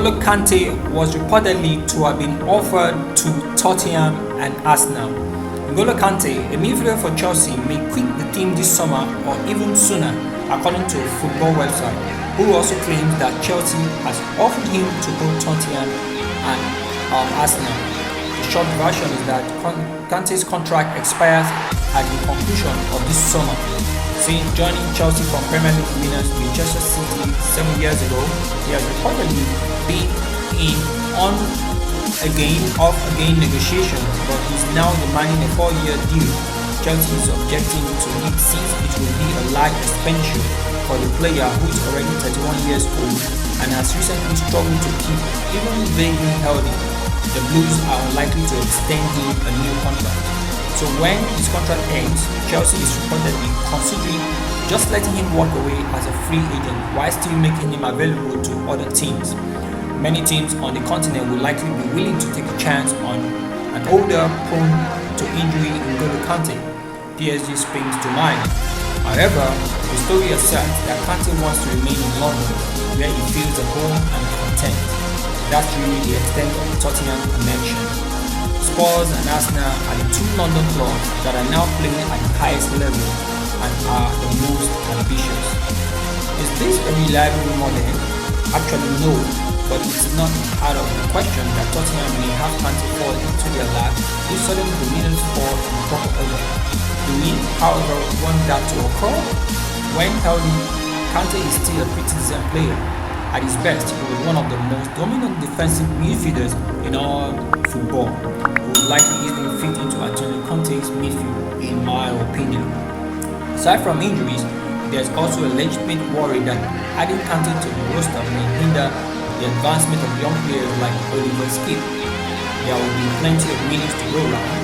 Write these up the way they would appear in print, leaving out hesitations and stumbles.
N'Golo Kante was reportedly to have been offered to Tottenham and Arsenal. N'Golo Kante, a midfielder for Chelsea, may quit the team this summer or even sooner, according to a football website, who also claims that Chelsea has offered him to both Tottenham and Arsenal. The short version is that Kante's contract expires at the conclusion of this summer. Since joining Chelsea from Premier League winners Manchester City 7 years ago, he has reportedly been in on-again, off-again negotiations, but is now demanding a 4-year deal. Chelsea is objecting to it since it will be a large expenditure for the player who is already 31 years old and has recently struggled to keep even vaguely healthy. The Blues are unlikely to extend him a new contract. So when his contract ends, Chelsea is reportedly considering just letting him walk away as a free agent while still making him available to other teams. Many teams on the continent will likely be willing to take a chance on an older, prone to injury N'Golo Kante. PSG springs to mind. However, the story asserts that Kante wants to remain in London, where he feels at home and content. That's really the extent of the Tottenham connection. Spurs and Arsenal are the two London clubs that are now playing at the highest level and are the most ambitious. Is this a reliable rumor then? Actually no, but it's not out of the question that Tottenham may have Kante fall into their lap if sudden dominance fall in proper order. Do we, however, want that to occur? When healthy, Kante is still a pretty decent player. At his best, he was one of the most dominant defensive midfielders in all football. He would likely easily fit into Antonio Conte's midfield, in my opinion. Aside from injuries, there's also a legitimate worry that adding Kante to the roster may hinder the advancement of young players like Oliver Skip. There will be plenty of minutes to go around,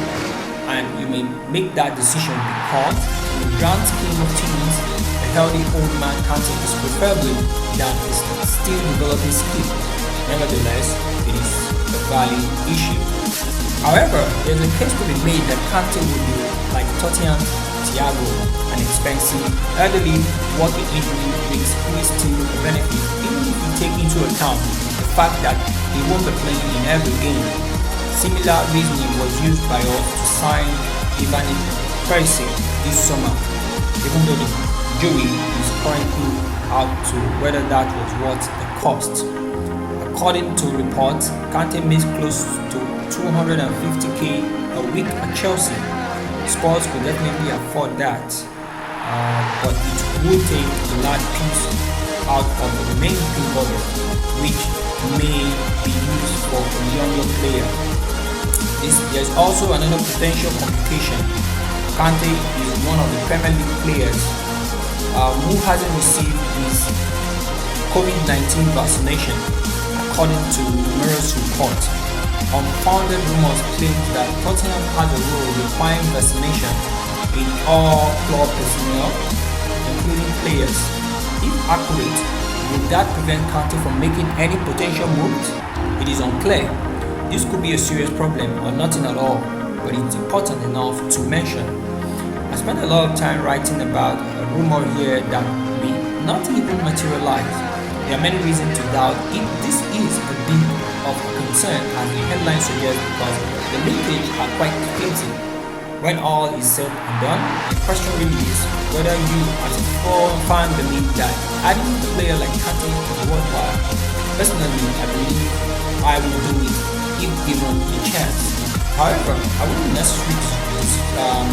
and you may make that decision because, in the grand scheme of things, a healthy old man Kante is preferably than a still developing Skip. Nevertheless, it is a valid issue. However, there's a case to be made that Kante would be like Tottenham, Thiago, an expensive, elderly, working injury risk who is still a benefit, even if you take into account the fact that he won't be playing in every game. Similar reasoning was used by us to sign Ivan Perisic this summer, even though the jury is currently out to whether that was worth the cost. According to reports, Kante makes close to 250k a week at Chelsea. Spurs could definitely afford that, but it would take a large piece out of the remaining pay budget, which may be used for a younger player. There's also another potential complication. Kante is one of the Premier League players who hasn't received his COVID-19 vaccination, according to numerous reports. Unfounded rumors claim that Tottenham has a rule requiring vaccination in all club personnel, including players. If accurate, would that prevent Kante from making any potential moves? It is unclear. This could be a serious problem or nothing at all, but it's important enough to mention. I spent a lot of time writing about a rumor here that may not even materialize. There are many reasons to doubt if this is a bit of concern, as the headline suggests, because the linkage are quite flimsy. When all is said and done, the question really is whether you as a fan believe that adding a player like Kante is worthwhile. Personally, I believe I will do it if given a chance. However, I wouldn't necessarily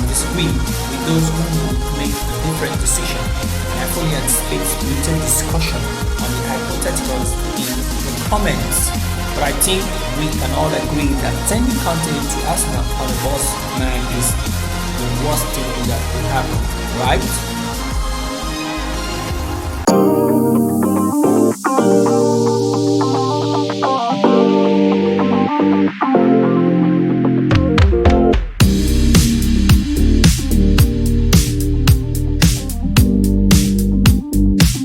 disagree with those who would make a different decision, and I fully anticipate spirited discussion on the hypotheticals in the comments. But I think we can all agree that sending Kante to Arsenal on a boss man is the worst thing that could happen, right?